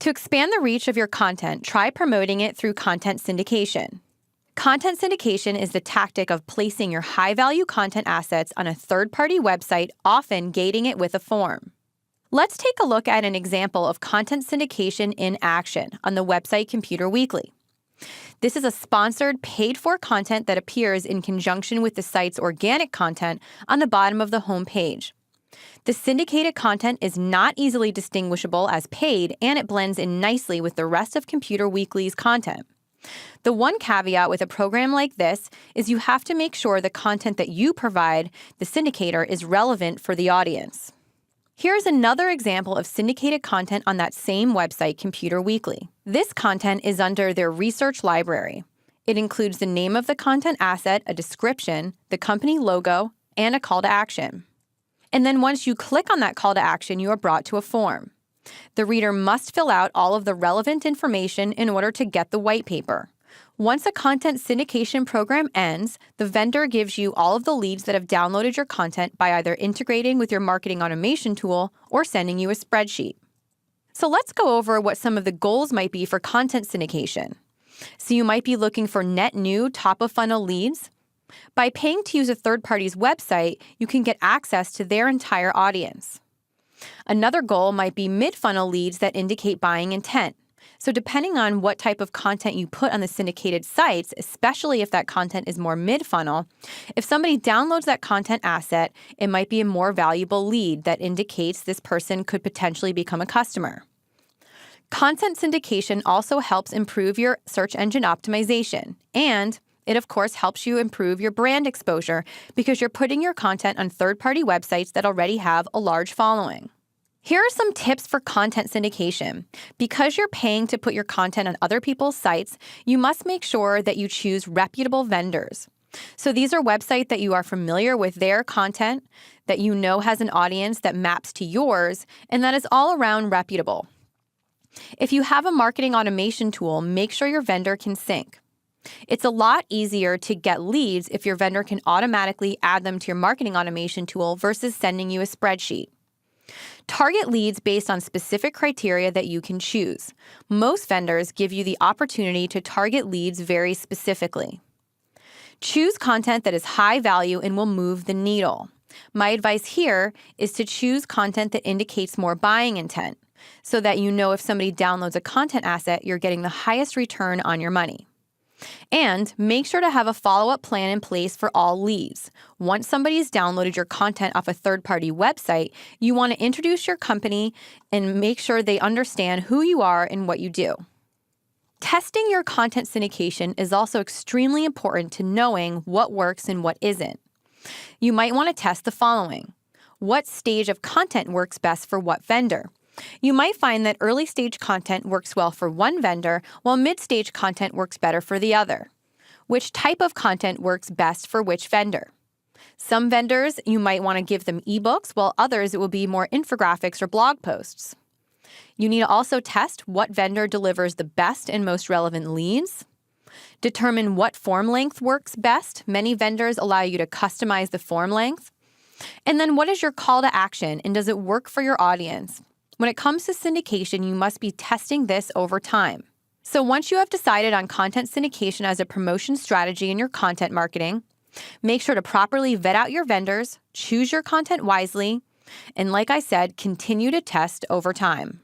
To expand the reach of your content, try promoting it through content syndication. Content syndication is the tactic of placing your high-value content assets on a third-party website, often gating it with a form. Let's take a look at an example of content syndication in action on the website Computer Weekly. This is a sponsored, paid-for content that appears in conjunction with the site's organic content on the bottom of the home page. The syndicated content is not easily distinguishable as paid, and it blends in nicely with the rest of Computer Weekly's content. The one caveat with a program like this is you have to make sure the content that you provide the syndicator is relevant for the audience. Here's another example of syndicated content on that same website, Computer Weekly. This content is under their research library. It includes the name of the content asset, a description, the company logo, and a call to action. And then once you click on that call to action, you are brought to a form. The reader must fill out all of the relevant information in order to get the white paper. Once a content syndication program ends, the vendor gives you all of the leads that have downloaded your content by either integrating with your marketing automation tool or sending you a spreadsheet. So let's go over what some of the goals might be for content syndication. So you might be looking for net new top-of-funnel leads. By paying to use a third party's website, you can get access to their entire audience. Another goal might be mid-funnel leads that indicate buying intent. So depending on what type of content you put on the syndicated sites, especially if that content is more mid-funnel, if somebody downloads that content asset, it might be a more valuable lead that indicates this person could potentially become a customer. Content syndication also helps improve your search engine optimization, and it, of course, helps you improve your brand exposure because you're putting your content on third-party websites that already have a large following. Here are some tips for content syndication. Because you're paying to put your content on other people's sites, you must make sure that you choose reputable vendors. So these are websites that you are familiar with their content, that you know has an audience that maps to yours, and that is all around reputable. If you have a marketing automation tool, make sure your vendor can sync. It's a lot easier to get leads if your vendor can automatically add them to your marketing automation tool versus sending you a spreadsheet. Target leads based on specific criteria that you can choose. Most vendors give you the opportunity to target leads very specifically. Choose content that is high value and will move the needle. My advice here is to choose content that indicates more buying intent, so that you know if somebody downloads a content asset, you're getting the highest return on your money. And make sure to have a follow-up plan in place for all leads. Once somebody's downloaded your content off a third-party website, you want to introduce your company and make sure they understand who you are and what you do. Testing your content syndication is also extremely important to knowing what works and what isn't. You might want to test the following. What stage of content works best for what vendor? You might find that early-stage content works well for one vendor, while mid-stage content works better for the other. Which type of content works best for which vendor? Some vendors, you might want to give them ebooks, while others it will be more infographics or blog posts. You need to also test what vendor delivers the best and most relevant leads. Determine what form length works best. Many vendors allow you to customize the form length. And then what is your call to action, and does it work for your audience? When it comes to syndication, you must be testing this over time. So once you have decided on content syndication as a promotion strategy in your content marketing, make sure to properly vet out your vendors, choose your content wisely, and like I said, continue to test over time.